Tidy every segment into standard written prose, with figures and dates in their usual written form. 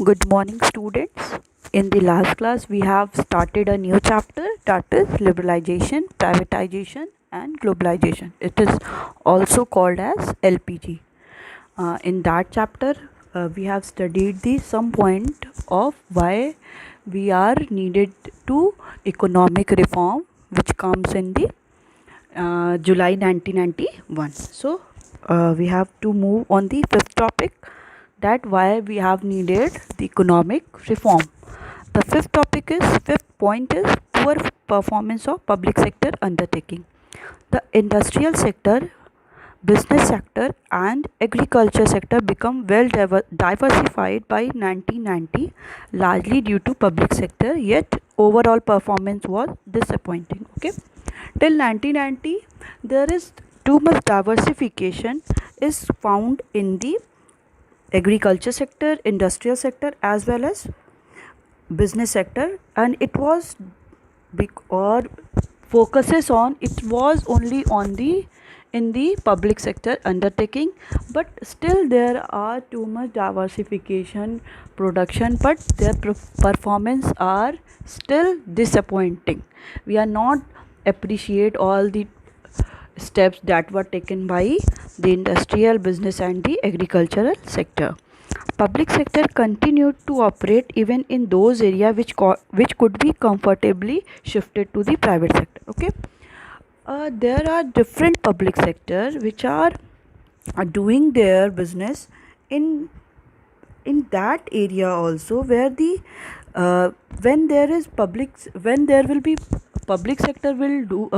Good morning, students. In the last class, we have started a new chapter, that is liberalization, privatization, and globalization. It is also called as LPG. In that chapter, we have studied the some point of why we are needed to economic reform, which comes in the July 1991. So, we have to move on the fifth topic, that why we have needed the economic reform. The fifth point is poor performance of public sector undertaking. The industrial sector, business sector and agriculture sector become well diversified by 1990, largely due to public sector, yet overall performance was disappointing. Okay, till 1990 there is too much diversification is found in the agriculture sector, industrial sector as well as business sector, and it was or focuses on, it was only on the in the public sector undertaking, but still there are too much diversification production, but their performance are still disappointing. We are not appreciate all the steps that were taken by the industrial, business and the agricultural sector. Public sector continued to operate even in those areas which could be comfortably shifted to the private sector. Okay, there are different public sector which are doing their business in in that area also, where the when there is public, when there will be public sector will do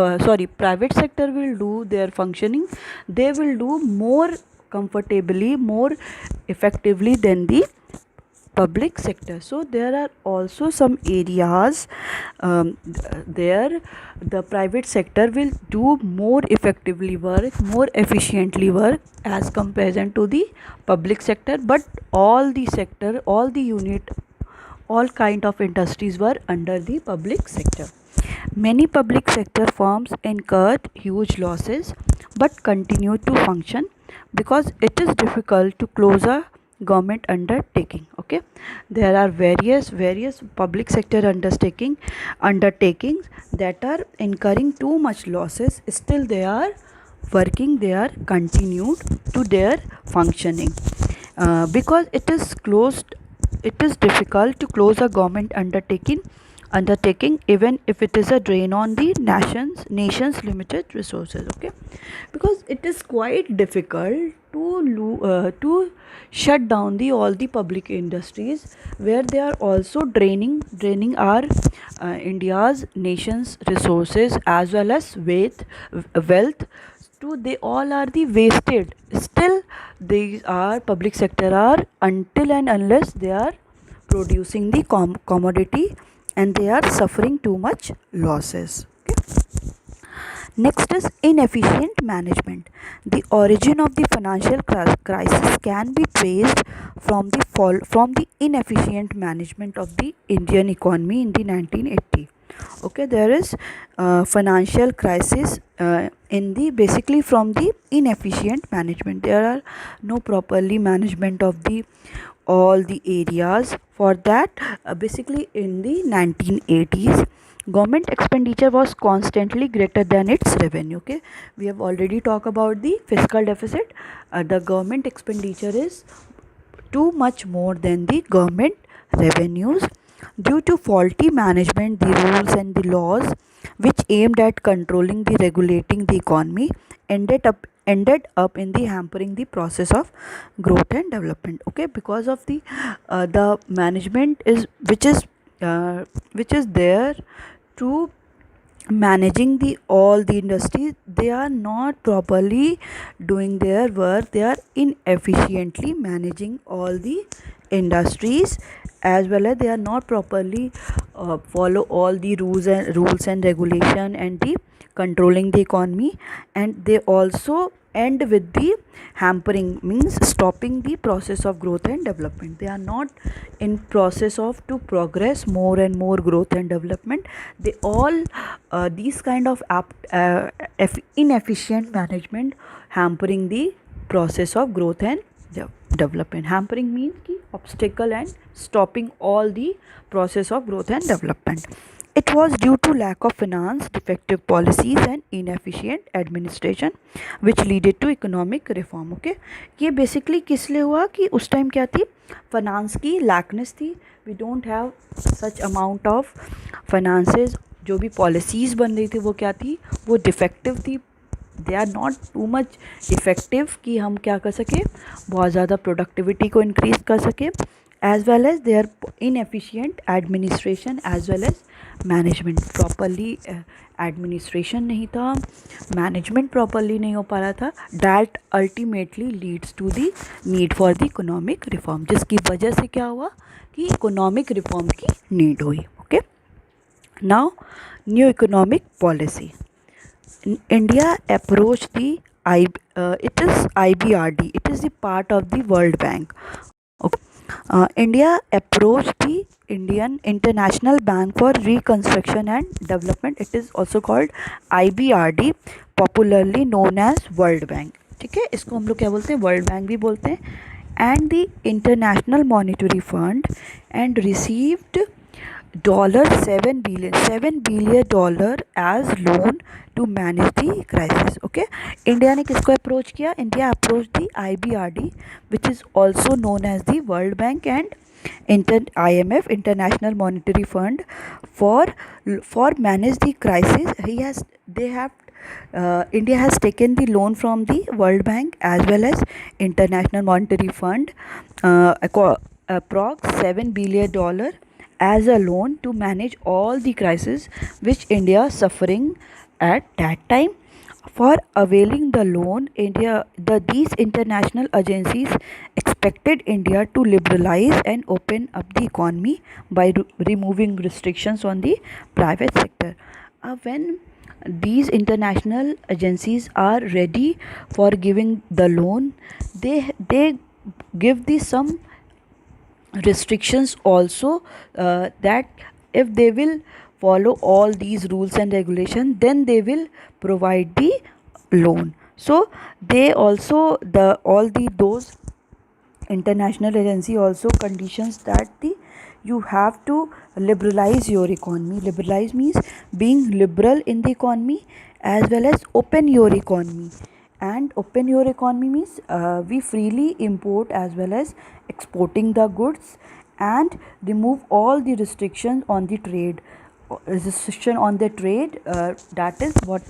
private sector will do their functioning, they will do more comfortably, more effectively than the public sector. So there are also some areas there the private sector will do more effectively work, more efficiently work as comparison to the public sector, but all the sector, all the unit, all kind of industries were under the public sector. Many public sector firms incurred huge losses but continued to function because it is difficult to close a government undertaking. Okay, there are various public sector undertakings that are incurring too much losses, still they are working, they are continued to their functioning, because it is difficult to close a government undertaking even if it is a drain on the nation's limited resources. Okay, because it is quite difficult to shut down the all the public industries where they are also draining our India's nation's resources as well as wealth to, they all are the wasted, still these are public sector are, until and unless they are producing the commodity and they are suffering too much losses. Okay. Next is inefficient management. The origin of the financial crisis can be traced from the inefficient management of the Indian economy in the 1980. Okay, there is financial crisis in the basically from the inefficient management. There are no properly management of the all the areas. For that, basically in the 1980s, government expenditure was constantly greater than its revenue. Okay, we have already talked about the fiscal deficit. The government expenditure is too much more than the government revenues. Due to faulty management, the rules and the laws which aimed at controlling the regulating the economy ended up in the hampering the process of growth and development. Okay, because of the management is which is there to managing the all the industries, they are not properly doing their work, they are inefficiently managing all the industries, as well as they are not properly follow all the rules and regulation and the controlling the economy, and they also end with the hampering, means stopping the process of growth and development. They are not in process of to progress more and more growth and development. They all these kind of inefficient management hampering the process of growth and development. Hampering means ki obstacle and stopping all the process of growth and development. It was due to lack of finance, defective policies and inefficient administration which led to economic reform. Okay, ये basically किस लिए हुआ कि उस time क्या थी, finance की lackness थी. We don't have such amount of finances. जो भी policies बन रही थी वो क्या थी, वो defective थी. They are not too much effective कि हम क्या कर सकें, बहुत ज़्यादा प्रोडक्टिविटी को इंक्रीज़ कर सकें, as well as they are inefficient administration as well as management. Properly administration नहीं था, मैनेजमेंट प्रॉपरली नहीं हो पा रहा था. That ultimately leads to the need for the economic reform, जिसकी वजह से क्या हुआ कि इकोनॉमिक रिफॉर्म की नीड हुई. Okay, now new economic policy. India approached the it is IBRD. It is the part of the World Bank. Okay. India approached the Indian International Bank for Reconstruction and Development. It is also called IBRD, popularly known as World Bank. ठीक है, इसको हम लोग क्या बोलते हैं, world bank भी बोलते हैं. And the International Monetary Fund and received $7 billion as loan to manage the crisis. Okay, India ने किसको अप्रोच किया, India approach the IBRD which is also known as the World Bank and IMF, International Monetary Fund, for manage the crisis. India has taken the loan from the World Bank as well as International Monetary Fund, approx $7 billion as a loan to manage all the crises which India is suffering at that time. For availing the loan, these international agencies expected India to liberalize and open up the economy by removing restrictions on the private sector. When these international agencies are ready for giving the loan, they give the some restrictions also, that if they will follow all these rules and regulations, then they will provide the loan. So they also those international agency also conditions that you have to liberalize your economy. Liberalize means being liberal in the economy as well as open your economy. And open your economy means we freely import as well as exporting the goods, and remove all the restrictions on the trade. That is what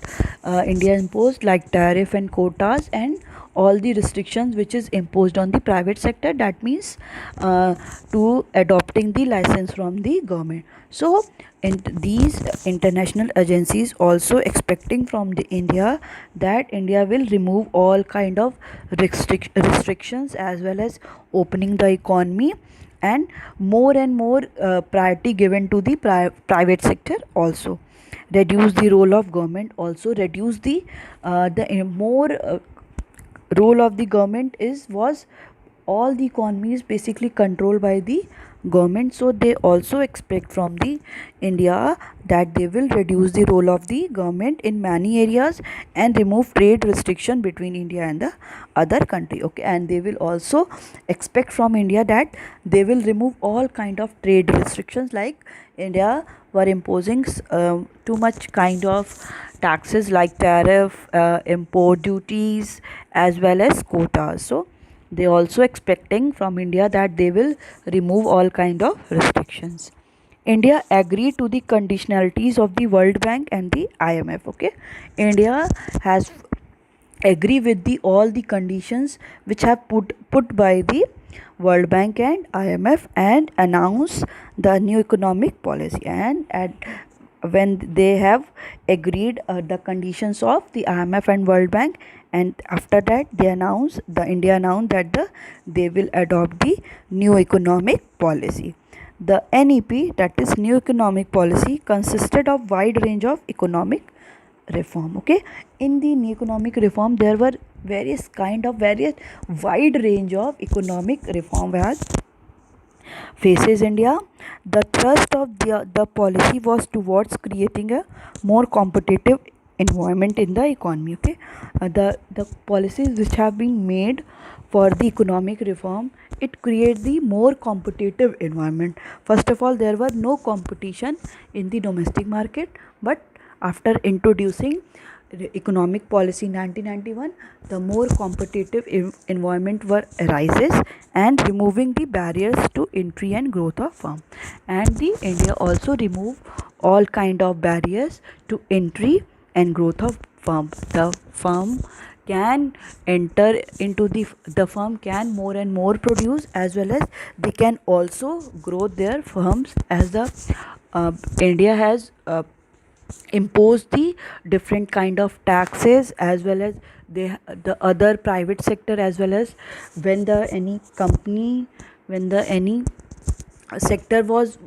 India imposed, like tariff and quotas and all the restrictions which is imposed on the private sector. That means to adopting the license from the government. So these international agencies also expecting from the India that India will remove all kind of restrictions as well as opening the economy, and more priority given to the private sector also. Reduce the role of government, also reduce the more role of the government was all the economy is basically controlled by the government. So they also expect from the India that they will reduce the role of the government in many areas and remove trade restriction between India and the other country. Okay, and they will also expect from India that they will remove all kind of trade restrictions, like India were imposing too much kind of taxes like tariff, import duties as well as quotas. So they also expecting from India that they will remove all kind of restrictions. India agreed to the conditionalities of the World Bank and the IMF. Okay, India has agree with the all the conditions which have put by the World Bank and IMF, and announce the new economic policy. And when they have agreed the conditions of the IMF and World Bank, and after that India announced that they will adopt the new economic policy. The NEP, that is new economic policy, consisted of wide range of economic reform. Okay, in the new economic reform there were various wide range of economic reform was faces India. The thrust of the policy was towards creating a more competitive environment in the economy. Okay, the policies which have been made for the economic reform, it created the more competitive environment. First of all, there was no competition in the domestic market, but after introducing the economic policy in 1991, the more competitive environment were arises, and removing the barriers to entry and growth of firm. And the India also remove all kind of barriers to entry and growth of firm. The firm can enter into the firm can more and more produce, as well as they can also grow their firms, as the India has impose the different kind of taxes, as well as the other private sector, as well as when the any company, when the any sector was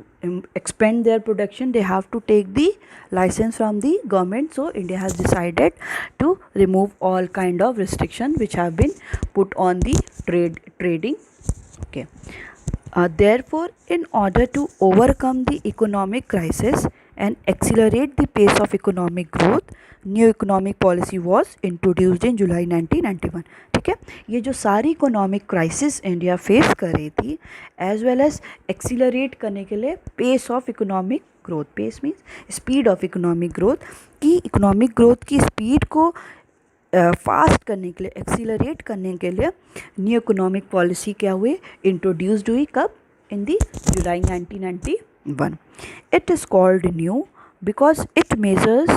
expand their production, they have to take the license from the government. So India has decided to remove all kind of restriction which have been put on the trading. Okay. Therefore, in order to overcome the economic crisis and accelerate the pace of economic growth, new economic policy was introduced in July 1991. ठीक है, ये जो सारी economic crisis India face कर रही थी, as well as accelerate करने के लिए pace of economic growth, pace means speed of economic growth, की इकोनॉमिक ग्रोथ की स्पीड को फास्ट करने के लिए, एक्सीलरेट करने के लिए न्यू इकोनॉमिक पॉलिसी क्या हुई, इंट्रोड्यूस्ड हुई. कब? इन दी जुलाई 1991. It is called new because its measures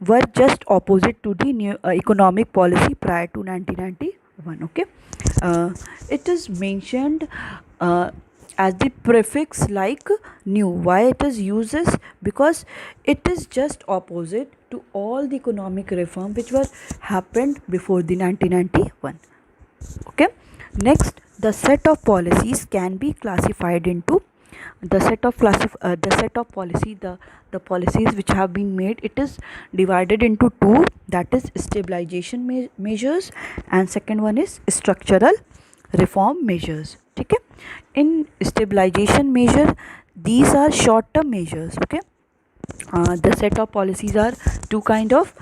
were just opposite to the new economic policy prior to 1991. Okay, it is mentioned as the prefix like new. Why it is uses? Because it is just opposite to all the economic reform which was happened before the 1991. Okay, next, the set of policies can be classified into the set of policy, the policies which have been made, it is divided into two, that is stabilization measures, and second one is structural reform measures. ठीक है, in stabilization measure, these are short term measures. Okay, the set of policies are two kind of,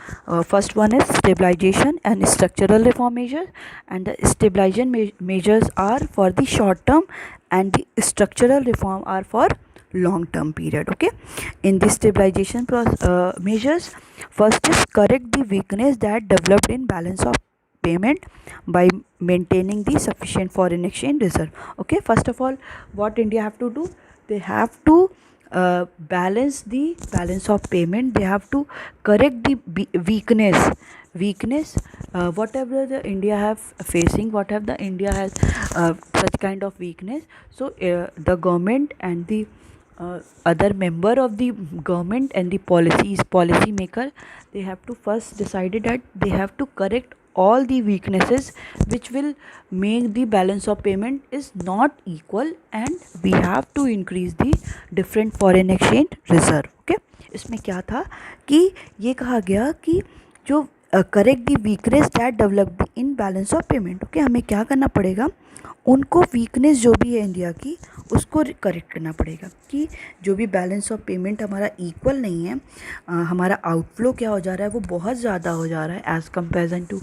first one is stabilization and structural reform measures, and the stabilization measures are for the short term and the structural reform are for long term period. Okay, in the stabilization measures, first is correct the weakness that developed in balance of payment by maintaining the sufficient foreign exchange reserve. Okay, first of all, what India have to do, they have to balance the balance of payment, they have to correct the weakness, whatever the India have facing, whatever the India has such kind of weakness. So the government and the other member of the government and the policy maker, they have to first decided that they have to correct all the weaknesses which will make the balance of payment is not equal, and we have to increase the different foreign exchange reserve. Okay, इसमें क्या था कि ये कहा गया कि जो correct the weakness that developed in balance of payment. Okay, हमें क्या करना पड़ेगा, उनको वीकनेस जो भी है इंडिया की उसको करेक्ट करना पड़ेगा, कि जो भी बैलेंस ऑफ पेमेंट हमारा इक्वल नहीं है, हमारा आउटफ्लो क्या हो जा रहा है, वो बहुत ज़्यादा हो जा रहा है as comparison to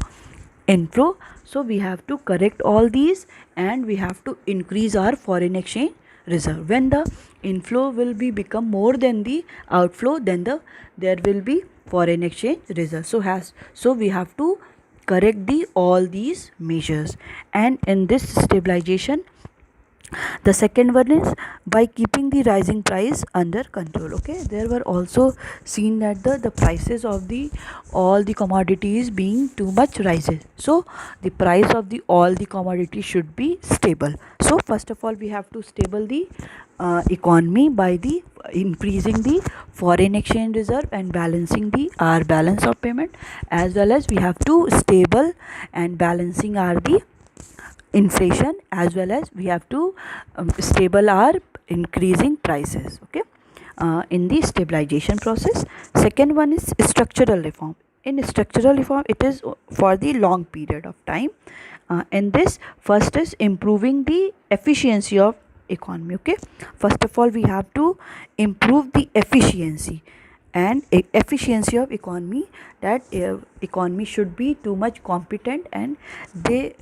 inflow. So we have to correct all these, and we have to increase our foreign exchange reserve. When the inflow will be become more than the outflow, then there will be foreign exchange reserve. So we have to correct all these measures. And in this stabilization, the second one is by keeping the rising price under control. Okay, there were also seen that the prices of all the commodities being too much rises, so the price of all the commodities should be stable. So first of all, we have to stable the economy by the increasing the foreign exchange reserve and balancing our balance of payment, as well as we have to stable and balancing the inflation, as well as we have to stable our increasing prices. Okay, in the stabilization process. Second one is structural reform. In structural reform, it is for the long period of time. In this, first is improving the efficiency of economy. Okay, first of all, we have to improve the efficiency. and efficiency of economy, that economy should be too much competent, and the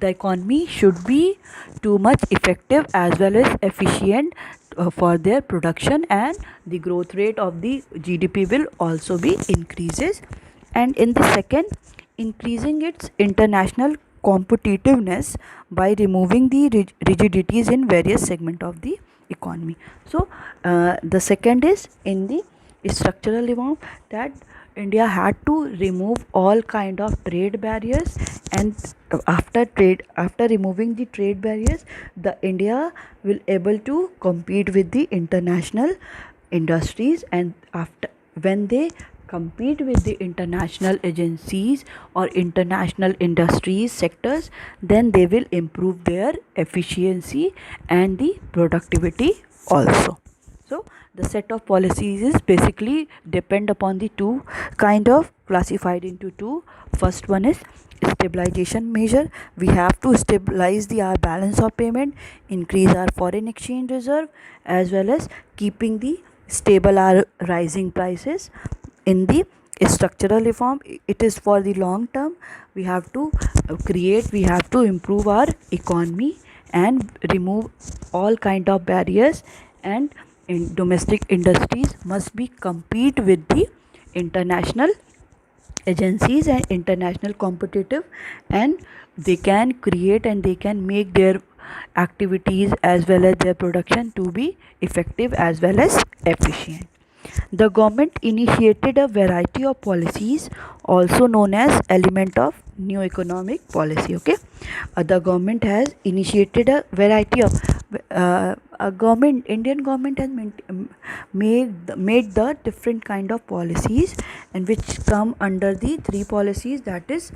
economy should be too much effective as well as efficient for their production, and the growth rate of the GDP will also be increases. And in the second, increasing its international competitiveness by removing the rigidities in various segment of the economy. So the second is in the structural reform, that India had to remove all kind of trade barriers, and after removing the trade barriers, the India will able to compete with the international industries, and after when they compete with the international agencies or international industries sectors, then they will improve their efficiency and the productivity also. So the set of policies is basically depend upon the two kind of classified into two. First one is stabilization measure. We have to stabilize the our balance of payment, increase our foreign exchange reserve, as well as keeping the stable our rising prices. In the structural reform, it is for the long term. We have to we have to improve our economy and remove all kind of barriers, and in domestic industries must be compete with the international agencies and international competitive, and they can create and they can make their activities as well as their production to be effective as well as efficient. The government initiated a variety of policies, also known as element of new economic policy. Okay, the government has initiated a variety of Indian government has made the different kind of policies, and which come under the three policies, that is,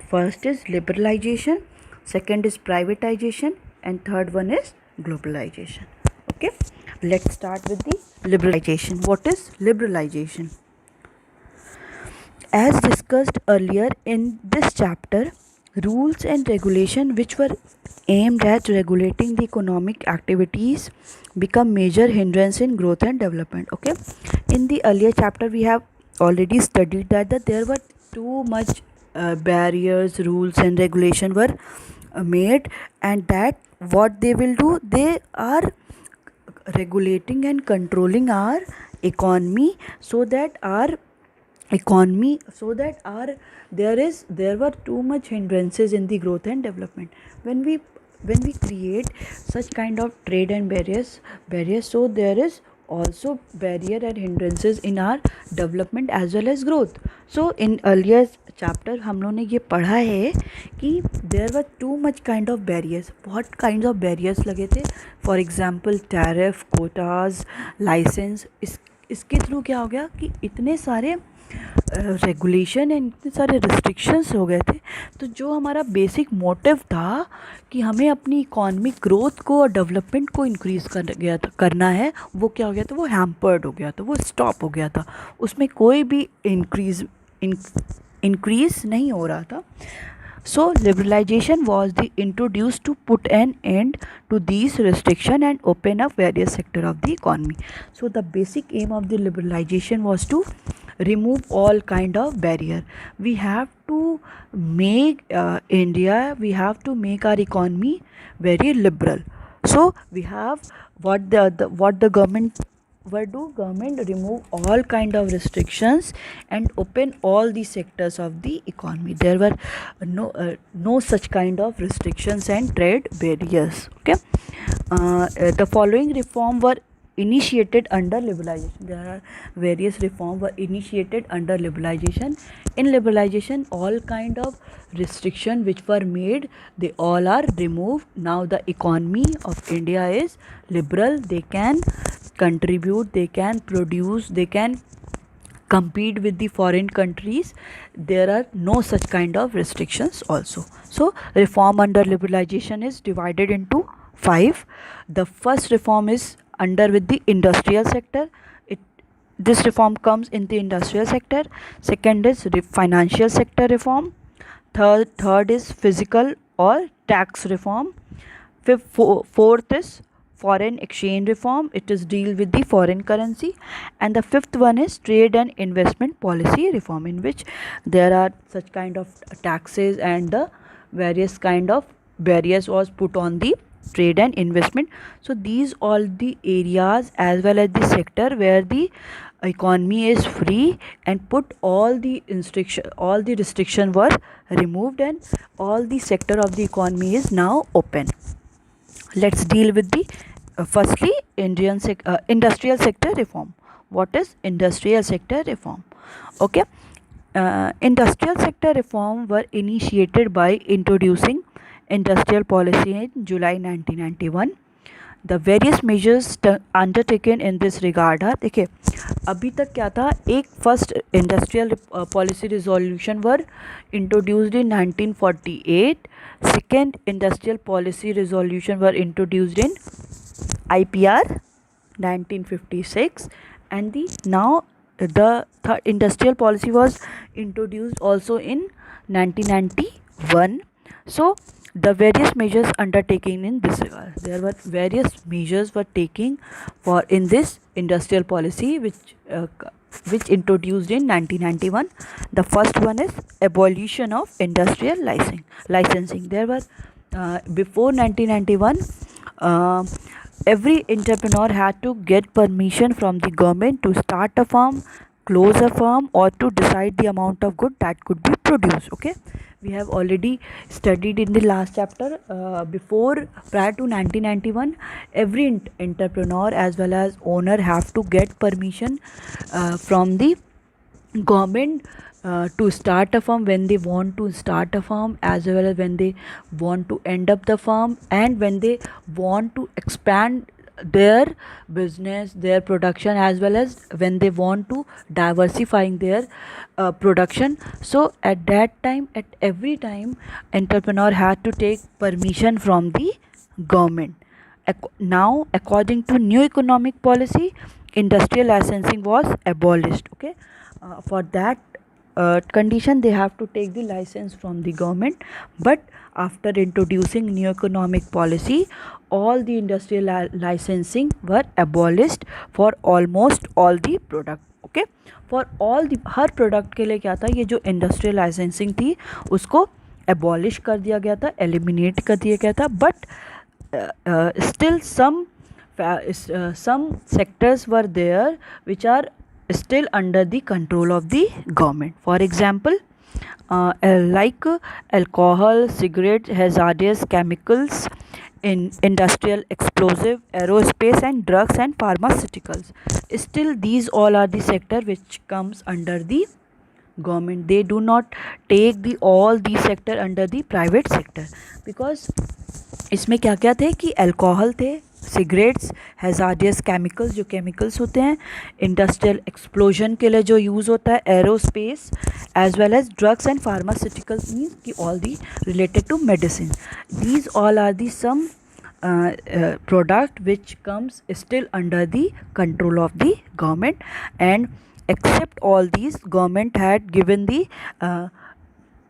first is liberalization, second is privatization, and third one is globalization. Okay, let's start with the liberalization. What is liberalization? As discussed earlier in this chapter, rules and regulation which were aimed at regulating the economic activities become major hindrance in growth and development. Okay, in the earlier chapter we have already studied that there were too much barriers, rules and regulation were made, and that what they will do, they are regulating and controlling our economy, so that our there were too much hindrances in the growth and development. When we create such kind of trade and barriers, so there is also barrier and hindrances in our development as well as growth. So in earlier chapter हम लोगों ने ये पढ़ा है कि there were too much kind of barriers. बहुत kinds of barriers लगे थे. For example tariff, quotas, license. इसके थ्रू क्या हो गया कि इतने सारे रेगुलेशन एंड इतने सारे रिस्ट्रिक्शंस हो गए थे, तो जो हमारा बेसिक मोटिव था कि हमें अपनी इकॉनमिक ग्रोथ को और डेवलपमेंट को इंक्रीज़ करना है, वो क्या हो गया था, वो हैम्पर्ड हो गया था, वो स्टॉप हो गया था, उसमें कोई भी इंक्रीज़ नहीं हो रहा था. So liberalization was introduced to put an end to these restrictions and open up various sectors of the economy. So the basic aim of the liberalization was to remove all kind of barrier. We have to make we have to make our economy very liberal. So we have what the government remove all kind of restrictions and open all the sectors of the economy. There were no such kind of restrictions and trade barriers. Okay, the following reform were initiated under liberalization. There are various reforms were initiated under liberalization. In liberalization, all kind of restriction which were made, they all are removed. Now the economy of India is liberal. They can contribute, they can produce, they can compete with the foreign countries. There are no such kind of restrictions also. So reform under liberalization is divided into 5. The first reform is under with the industrial sector. This reform comes in the industrial sector. Second is financial sector reform. Third is physical or tax reform. Fourth is foreign exchange reform, it is deal with the foreign currency. And the fifth one is trade and investment policy reform, in which there are such kind of taxes and the various kind of barriers was put on the trade and investment. So these all the areas as well as the sector where the economy is free, and put all the restriction were removed, and all the sector of the economy is now open. Let's deal with the firstly industrial sector reform. What is industrial sector reform? Okay, industrial sector reform were initiated by introducing industrial policy in July 1991. The various measures undertaken in this regard are, देखिए अभी तक क्या था, एक first industrial policy resolution were introduced in 1948, second industrial policy resolution were introduced in IPR 1956, and the third industrial policy was introduced also in 1991. So the various measures undertaken in this regard, there were various measures were taking for in this industrial policy which introduced in 1991. The first one is abolition of industrial licensing. There were before 1991, every entrepreneur had to get permission from the government to start a farm, close a farm, or to decide the amount of good that could be produced. Okay, we have already studied in the last chapter. Prior to 1991, every entrepreneur as well as owner have to get permission from the government to start a farm, when they want to start a farm, as well as when they want to end up the farm, and when they want to expand their business, their production, as well as when they want to diversifying their production. So at that time, at every time, entrepreneur had to take permission from the government. Now according to new economic policy, industrial licensing was abolished. Okay, for that condition they have to take the license from the government, but after introducing new economic policy, all the industrial licensing were abolished for almost all the product. Okay, for all the her product के लिए क्या था, ये जो industrial licensing थी उसको abolish कर दिया गया था, एलिमिनेट कर दिया गया था. But still some sectors were there which are still under the control of the government. For example, like alcohol, cigarettes, hazardous chemicals, in industrial explosive, aerospace, and drugs and pharmaceuticals. Still these all are the sector which comes under the government. They do not take the all these sector under the private sector, because इसमें क्या क्या थे कि alcohol थे, cigarettes, hazardous chemicals जो chemicals होते हैं, industrial explosion के लिए जो यूज़ होता है, aerospace, as well as drugs and pharmaceuticals, means कि all the related to medicine. These all are the some product which comes still under the control of the government, and except all these, government had given the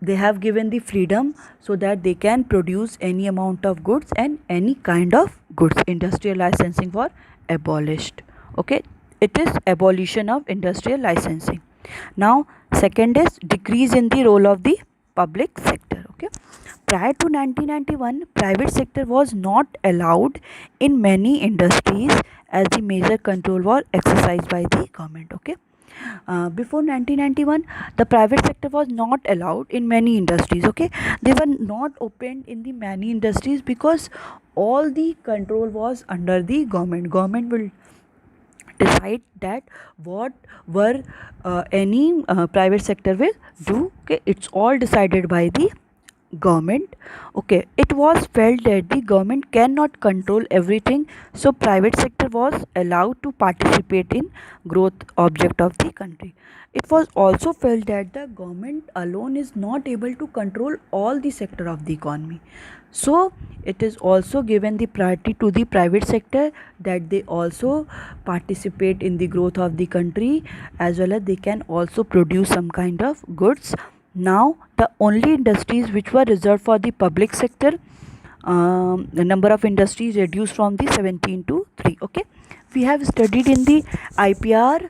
they have given the freedom so that they can produce any amount of goods and any kind of goods. Industrial licensing was abolished. Okay, it is abolition of industrial licensing. Now second is decrease in the role of the public sector. Okay, prior to 1991, private sector was not allowed in many industries as the major control was exercised by the government. Okay, before 1991, the private sector was not allowed in many industries. Okay, they were not opened in the many industries because all the control was under the government. Government will decide that what were any private sector will do. Okay, it's all decided by the government. Okay, it was felt that the government cannot control everything, so private sector was allowed to participate in growth object of the country. It was also felt that the government alone is not able to control all the sector of the economy, so it is also given the priority to the private sector, that they also participate in the growth of the country, as well as they can also produce some kind of goods. Now the only industries which were reserved for the public sector the number of industries reduced from the 17 to 3. Okay, we have studied in the IPR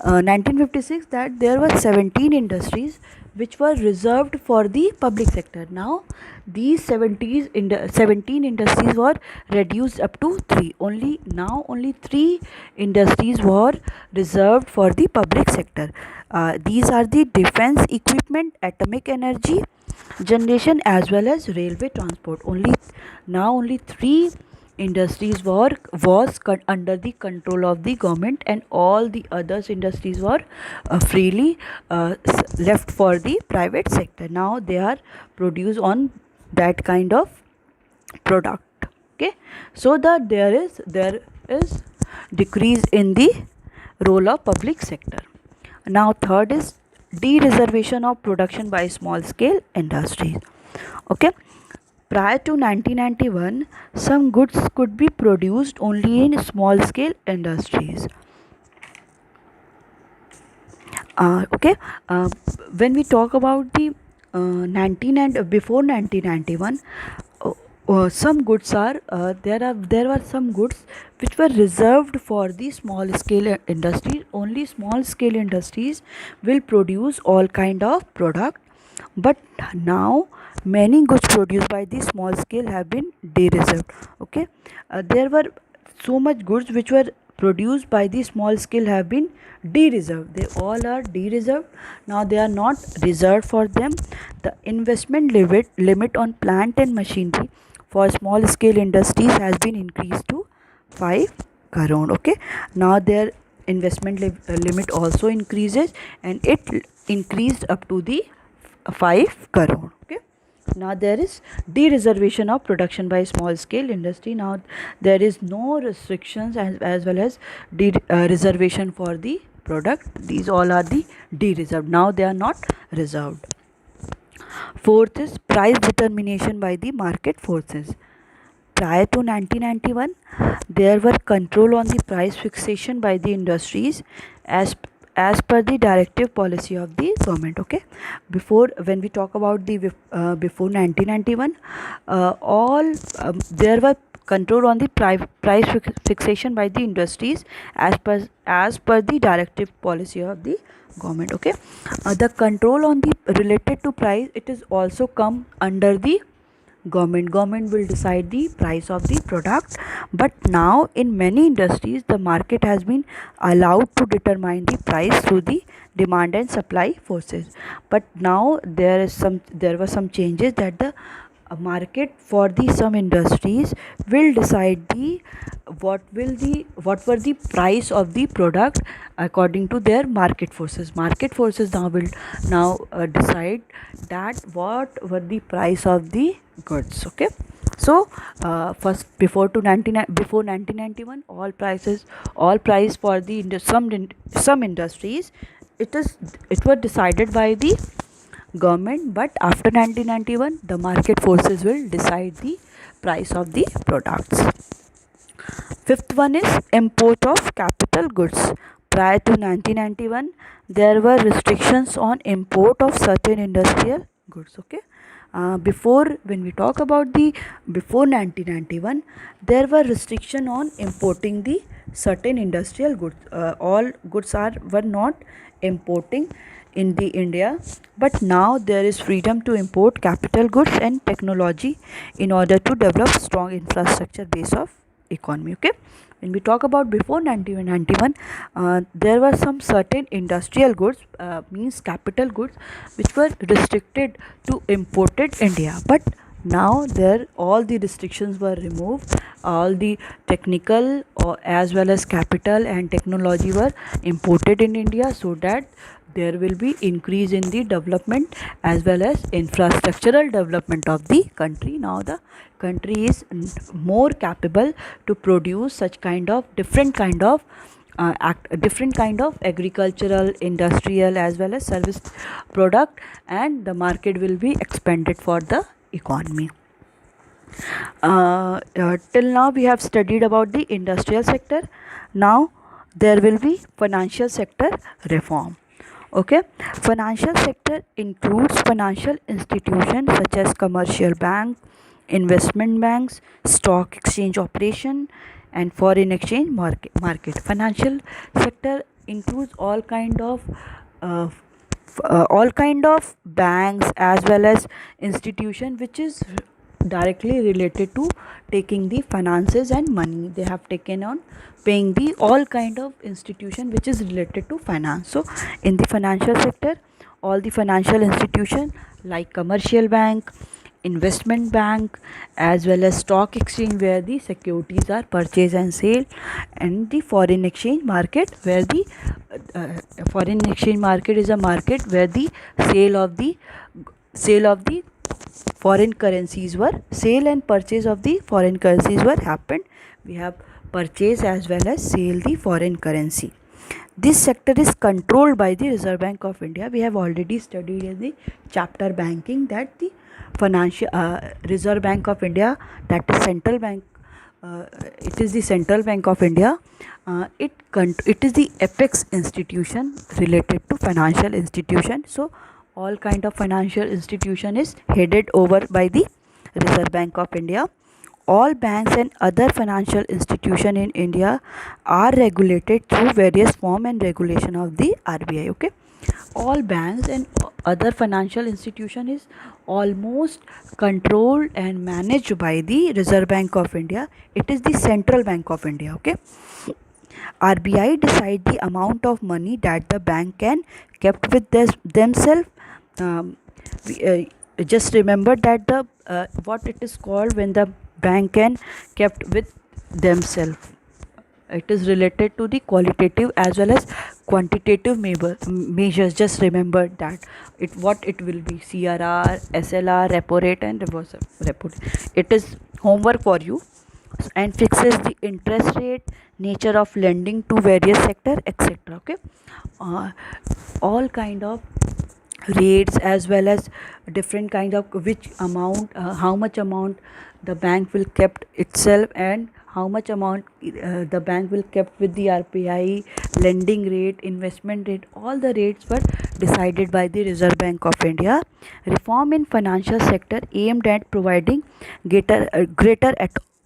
1956 that there were 17 industries which were reserved for the public sector. Now these 17 industries were reduced up to 3 only. Now only 3 industries were reserved for the public sector. These are the defense equipment, atomic energy generation, as well as railway transport. Only 3 industries was under the control of the government, and all the others industries were freely left for the private sector. Now they are produced on that kind of product. Okay, so that there is decrease in the role of public sector. Now third is de-reservation of production by small scale industries. Okay, prior to 1991 some goods could be produced only in small scale industries. Okay, when we talk about the 19 and before 1991, some goods are there were some goods which were reserved for the small scale industry. Only small scale industries will produce all kind of product, but now many goods produced by the small scale have been de-reserved. Okay, there were so much goods which were produced by the small scale have been de-reserved. They all are de-reserved. Now they are not reserved for them. The investment limit on plant and machinery for small scale industries has been increased to 5 crore. Okay, now their investment limit also increases, and it increased up to the 5 crore. Okay, now there is de-reservation of production by small scale industry. Now there is no restrictions as well as reservation for the product. These all are the de-reserved. Now they are not reserved. Fourth is price determination by the market forces. Prior to 1991, there were control on the price fixation by the industries as per the directive policy of the government. Okay, before, when we talk about the before 1991, all there were control on the price fixation by the industries as per the directive policy of the government. Okay, the control on the related to price, it is also come under the government will decide the price of the product. But now in many industries the market has been allowed to determine the price through the demand and supply forces. But now there were some changes that the market for the some industries will decide the what were the price of the product according to their market forces. Market forces now will decide that what were the price of the goods. Okay, so first before 1991, all price for the some industries, it was decided by the government, but after 1991 the market forces will decide the price of the products. Fifth one is import of capital goods. Prior to 1991 there were restrictions on import of certain industrial goods. Okay, before, when we talk about the before 1991, there were restriction on importing the certain industrial goods. All goods were not importing in the India, but now there is freedom to import capital goods and technology in order to develop strong infrastructure base of economy. Okay, when we talk about before 1991, there were some certain industrial goods, means capital goods, which were restricted to imported India. But now there all the restrictions were removed. All the technical as well as capital and technology were imported in India, so that there will be increase in the development as well as infrastructural development of the country. Now the country is more capable to produce such kind of different kind of agricultural, industrial as well as service product, and the market will be expanded for the economy. Till now we have studied about the industrial sector. Now there will be financial sector reform. Okay, financial sector includes financial institutions such as commercial bank, investment banks, stock exchange operation, and foreign exchange market. Financial sector includes uh, all kind of banks as well as institution which is directly related to taking the finances and money. They have taken on paying the all kind of institution which is related to finance. So in the financial sector, all the financial institution like commercial bank, investment bank, as well as stock exchange where the securities are purchased and sale, and the foreign exchange market where the foreign exchange market is a market where the sale of the sale of the foreign currencies were sale and purchase of the foreign currencies were happened. We have purchase as well as sale the foreign currency. This sector is controlled by the Reserve Bank of India. We have already studied in the chapter banking that the financial Reserve Bank of India, that is central bank, it is the Central Bank of India. It is the apex institution related to financial institution. So all kind of financial institution is headed over by the Reserve Bank of India. All banks and other financial institution in India are regulated through various form and regulation of the RBI. Okay, all banks and other financial institution is almost controlled and managed by the Reserve Bank of India. It is the Central Bank of India. Okay, RBI decide the amount of money that the bank can kept with themselves. Um, just remember that the what it is called when the bank can kept with themselves. It is related to the qualitative as well as quantitative measures. Just remember that what it will be: CRR, SLR, repo rate, and reverse repo rate. It is homework for you, and fixes the interest rate, nature of lending to various sector, etc. Okay, uh, all kind of rates as well as different kind of which amount, how much amount the bank will kept itself, and how much amount the bank will kept with the RPI, lending rate, investment rate. All the rates were decided by the Reserve Bank of India. Reform in financial sector aimed at providing greater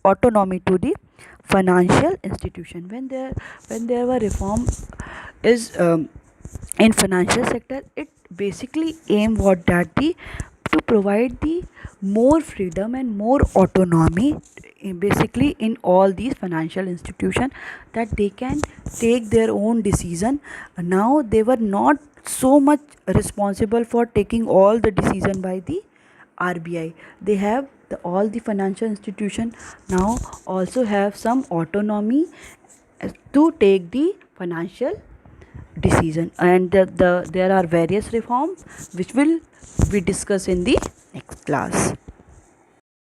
autonomy to the financial institution. When there were reform is in financial sector, it basically aim what that the to provide the more freedom and more autonomy basically in all these financial institution, that they can take their own decision. Now they were not so much responsible for taking all the decision by the RBI. They have all the financial institution now also have some autonomy to take the financial decision, and there are various reforms which will be discussed in the next class.